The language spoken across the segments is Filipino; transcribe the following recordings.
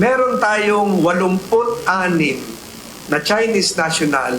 meron tayong 86 na Chinese national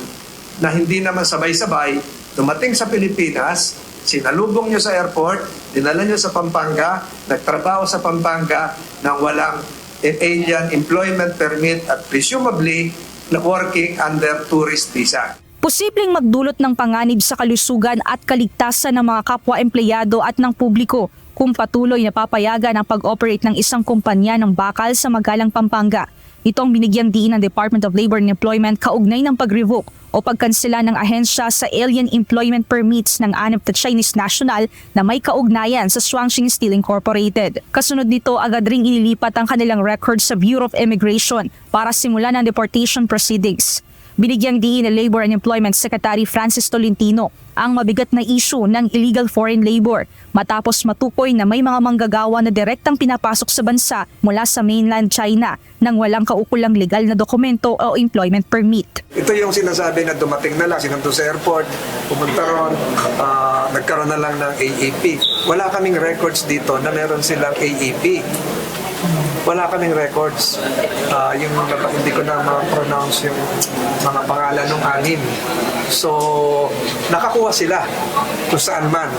na hindi naman sabay-sabay dumating sa Pilipinas, sinalubong nyo sa airport, dinala nyo sa Pampanga, nagtrabaho sa Pampanga nang walang alien employment permit at presumably working under tourist visa. Posibleng magdulot ng panganib sa kalusugan at kaligtasan ng mga kapwa-empleyado at ng publiko kung patuloy na papayagan ang pag-operate ng isang kumpanya ng bakal sa Magalang, Pampanga. Ito ang binigyang diin ng Department of Labor and Employment kaugnay ng pag-revoke o pagkansela ng ahensya sa alien employment permits ng 6 na Chinese national na may kaugnayan sa Shuangxing Steel Incorporated. Kasunod nito, agad ring inilipat ang kanilang records sa Bureau of Immigration para simulan ang deportation proceedings. Binigyang diin ni Labor and Employment Secretary Francis Tolentino ang mabigat na issue ng illegal foreign labor matapos matukoy na may mga manggagawa na direktang pinapasok sa bansa mula sa mainland China nang walang kaukulang legal na dokumento o employment permit. Ito yung sinasabi na dumating na lang, sinundo sa airport, pumunta ron, nagkaroon na lang ng AEP. Wala kaming records dito na meron silang AEP. Wala kaming records. Hindi ko na ma-pronounce yung mga pangalan ng 6. So, nakakuha sila kung saan man.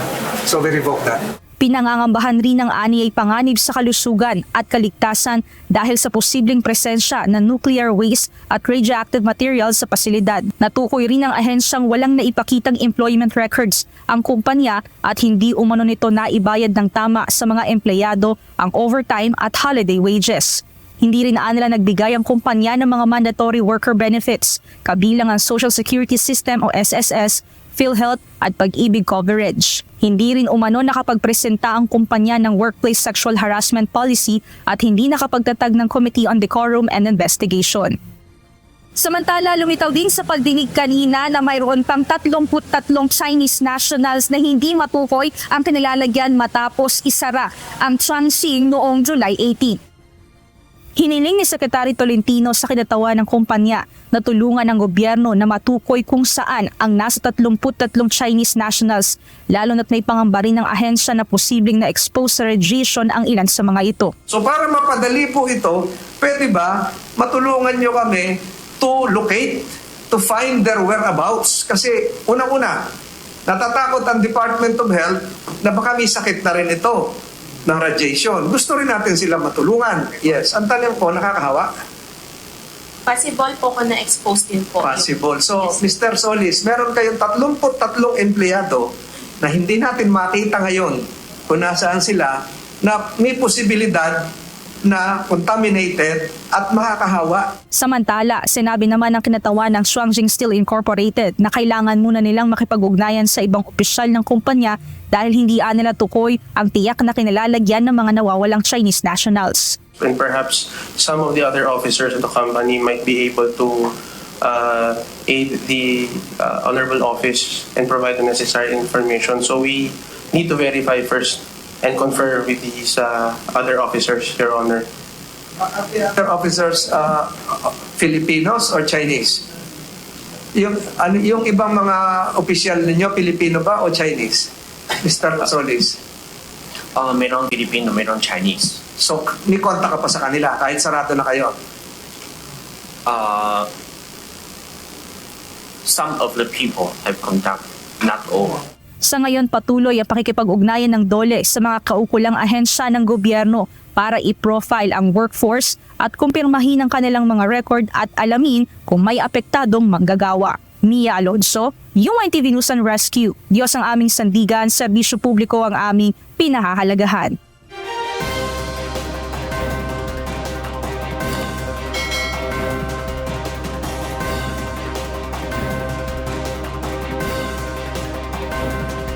So, we revoke that. Pinangangambahan rin ng ani ay panganib sa kalusugan at kaligtasan dahil sa posibleng presensya ng nuclear waste at radioactive materials sa pasilidad. Natukoy rin ng ahensyang walang naipakitang employment records ang kumpanya at hindi umano nito naibayad ng tama sa mga empleyado ang overtime at holiday wages. Hindi rin nila nagbigay ang kumpanya ng mga mandatory worker benefits, kabilang ang Social Security System o SSS, PhilHealth at pag-ibig coverage. Hindi rin umano nakapagpresenta ang kumpanya ng workplace sexual harassment policy at hindi nakapagtatag ng Committee on Decorum and Investigation. Samantala, lumitaw din sa pagdinig kanina na mayroon pang 33 Chinese nationals na hindi matukoy ang kinilalagyan matapos isara ang Shuangxing noong July 18. Hiniling ni Secretary Tolentino sa kinatawan ng kumpanya na tulungan ng gobyerno na matukoy kung saan ang nasa 33 Chinese nationals, lalo na't may pangamba rin ng ahensya na posibleng na-expose sa radiation ang ilan sa mga ito. So para mapadali po ito, pwede ba matulungan nyo kami to locate, to find their whereabouts? Kasi unang-una, natatakot ang Department of Health na baka may sakit na rin ito ng radiation. Gusto rin natin sila matulungan. Yes. Ang tanong po, nakakahawa? Possible po kung na-expose din po. Possible. So, Yes. Mr. Solis, meron kayong 33 empleyado na hindi natin makita ngayon kung nasaan sila na may posibilidad na contaminated at makakahawa. Samantala, sinabi naman ng kinatawan ng Shuangxing Steel Incorporated na kailangan muna nilang makipag-ugnayan sa ibang opisyal ng kumpanya dahil hindi nila tukoy ang tiyak na kinilalagyan ng mga nawawalang Chinese nationals. And perhaps some of the other officers of the company might be able to aid the honorable office and provide the necessary information. So we need to verify first and confer with these other officers, Your Honor. Are the other officers Filipinos or Chinese? Yung ibang mga opisyal ninyo, Filipino ba o Chinese? Mr. Solis. Mayroong Filipino, mayroong Chinese. So, may kontak ka pa sa kanila kahit sarado na kayo? Some of the people have contact, not all. Sa ngayon, patuloy ang pakikipag-ugnayan ng DOLE sa mga kaukulang ahensya ng gobyerno para i-profile ang workforce at kumpirmahin ang kanilang mga record at alamin kung may apektadong manggagawa. Mia Alonso, UNTV News and Rescue. Diyos ang aming sandigan, serbisyo publiko ang aming pinahahalagahan.